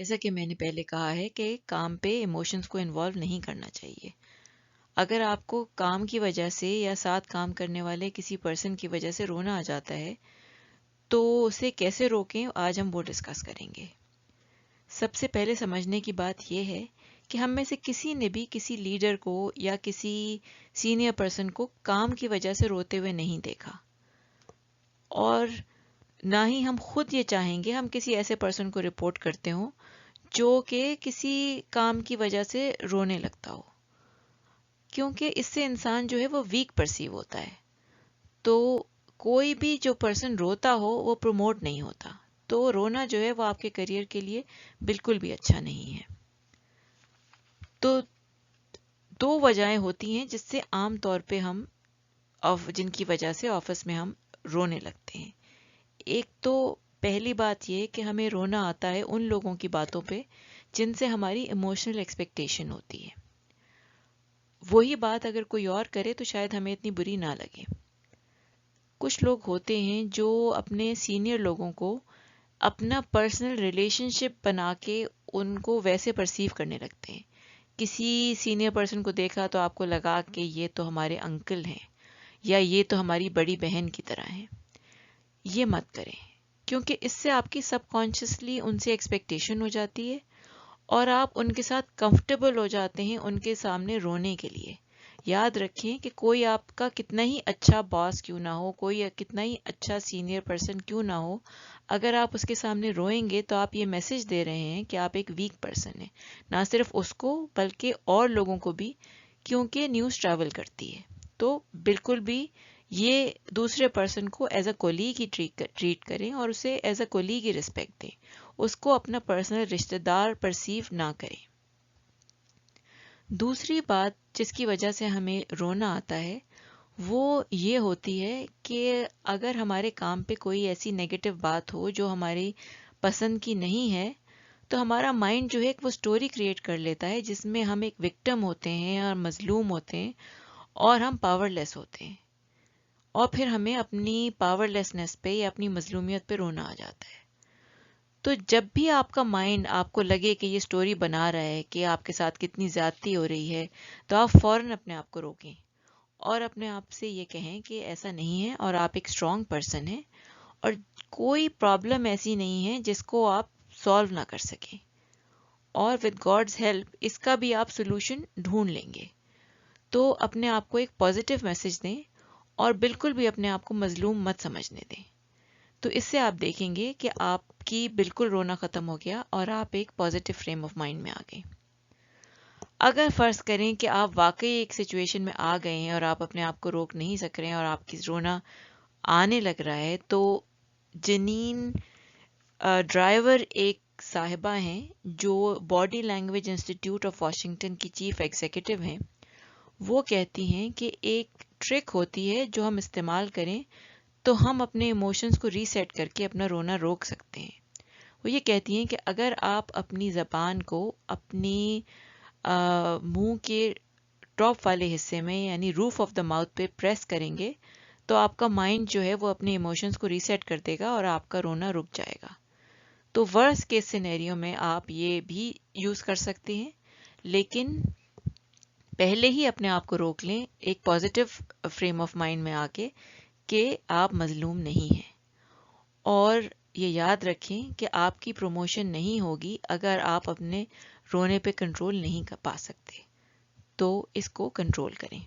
جیسا کہ میں نے پہلے کہا ہے کہ کام پہ ایموشنز کو انوالو نہیں کرنا چاہیے. اگر آپ کو کام کی وجہ سے یا ساتھ کام کرنے والے کسی پرسن کی وجہ سے رونا آ جاتا ہے تو اسے کیسے روکیں، آج ہم وہ ڈسکس کریں گے. سب سے پہلے سمجھنے کی بات یہ ہے کہ ہم میں سے کسی نے بھی کسی لیڈر کو یا کسی سینئر پرسن کو کام کی وجہ سے روتے ہوئے نہیں دیکھا، اور نہ ہی ہم خود یہ چاہیں گے ہم کسی ایسے پرسن کو رپورٹ کرتے ہوں جو کہ کسی کام کی وجہ سے رونے لگتا ہو، کیونکہ اس سے انسان جو ہے وہ ویک پرسیو ہوتا ہے. تو کوئی بھی جو پرسن روتا ہو وہ پروموٹ نہیں ہوتا، تو رونا جو ہے وہ آپ کے کریئر کے لیے بالکل بھی اچھا نہیں ہے. تو دو وجہیں ہوتی ہیں جس سے عام طور پہ ہم جن کی وجہ سے آفس میں ہم رونے لگتے ہیں. ایک تو پہلی بات یہ کہ ہمیں رونا آتا ہے ان لوگوں کی باتوں پہ جن سے ہماری ایموشنل ایکسپیکٹیشن ہوتی ہے. وہی بات اگر کوئی اور کرے تو شاید ہمیں اتنی بری نہ لگے. کچھ لوگ ہوتے ہیں جو اپنے سینئر لوگوں کو اپنا پرسنل ریلیشن شپ بنا کے ان کو ویسے پرسیو کرنے لگتے ہیں. کسی سینئر پرسن کو دیکھا تو آپ کو لگا کہ یہ تو ہمارے انکل ہیں یا یہ تو ہماری بڑی بہن کی طرح ہیں. یہ مت کریں، کیونکہ اس سے آپ کی سب کانشیسلی ان سے ایکسپیکٹیشن ہو جاتی ہے اور آپ ان کے ساتھ کمفرٹیبل ہو جاتے ہیں ان کے سامنے رونے کے لیے. یاد رکھیں کہ کوئی آپ کا کتنا ہی اچھا باس کیوں نہ ہو، کوئی کتنا ہی اچھا سینئر پرسن کیوں نہ ہو، اگر آپ اس کے سامنے روئیں گے تو آپ یہ میسج دے رہے ہیں کہ آپ ایک ویک پرسن ہیں، نہ صرف اس کو بلکہ اور لوگوں کو بھی، کیونکہ نیوز ٹریول کرتی ہے. تو بالکل بھی یہ دوسرے پرسن کو ایز اے کولیگ ہی ٹریٹ کریں اور اسے ایز اے کولیگ ہی رسپیکٹ دیں، اس کو اپنا پرسنل رشتہ دار پرسیو نہ کریں. دوسری بات جس کی وجہ سے ہمیں رونا آتا ہے وہ یہ ہوتی ہے کہ اگر ہمارے کام پہ کوئی ایسی نیگیٹو بات ہو جو ہماری پسند کی نہیں ہے تو ہمارا مائنڈ جو ہے وہ سٹوری کریٹ کر لیتا ہے جس میں ہم ایک وکٹم ہوتے ہیں اور مظلوم ہوتے ہیں اور ہم پاور لیس ہوتے ہیں، اور پھر ہمیں اپنی پاور لیسنس پہ یا اپنی مظلومیت پہ رونا آ جاتا ہے. تو جب بھی آپ کا مائنڈ آپ کو لگے کہ یہ سٹوری بنا رہا ہے کہ آپ کے ساتھ کتنی زیادتی ہو رہی ہے، تو آپ فوراً اپنے آپ کو روکیں اور اپنے آپ سے یہ کہیں کہ ایسا نہیں ہے اور آپ ایک اسٹرانگ پرسن ہیں اور کوئی پرابلم ایسی نہیں ہے جس کو آپ سالو نہ کر سکیں، اور وتھ گاڈز ہیلپ اس کا بھی آپ سولوشن ڈھونڈ لیں گے. تو اپنے آپ کو ایک پازیٹیو میسج دیں اور بالکل بھی اپنے آپ کو مظلوم مت سمجھنے دیں. تو اس سے آپ دیکھیں گے کہ آپ کی بالکل رونا ختم ہو گیا اور آپ ایک پازیٹیو فریم آف مائنڈ میں آ گئے. اگر فرض کریں کہ آپ واقعی ایک سچویشن میں آ گئے ہیں اور آپ اپنے آپ کو روک نہیں سک رہے ہیں اور آپ کی رونا آنے لگ رہا ہے، تو جنین ڈرائیور ایک صاحبہ ہیں جو body language institute of Washington کی چیف ایگزیکٹو ہیں. وہ کہتی ہیں کہ ایک ٹرک ہوتی ہے جو ہم استعمال کریں تو ہم اپنے ایموشنز کو ریسیٹ کر کے اپنا رونا روک سکتے ہیں. وہ یہ کہتی ہیں کہ اگر آپ اپنی زبان کو اپنی منہ کے ٹاپ والے حصے میں یعنی روف آف دا ماؤتھ پہ پریس کریں گے تو آپ کا مائنڈ جو ہے وہ اپنے ایموشنز کو ریسیٹ کر دے گا اور آپ کا رونا رک جائے گا. تو ورسٹ کیس سینیریو میں آپ یہ بھی یوز کر سکتے ہیں، لیکن پہلے ہی اپنے آپ کو روک لیں ایک پازیٹیو فریم آف مائنڈ میں آ کے کہ آپ مظلوم نہیں ہیں. اور یہ یاد رکھیں کہ آپ کی پروموشن نہیں ہوگی اگر آپ اپنے رونے پہ کنٹرول نہیں پا سکتے، تو اس کو کنٹرول کریں.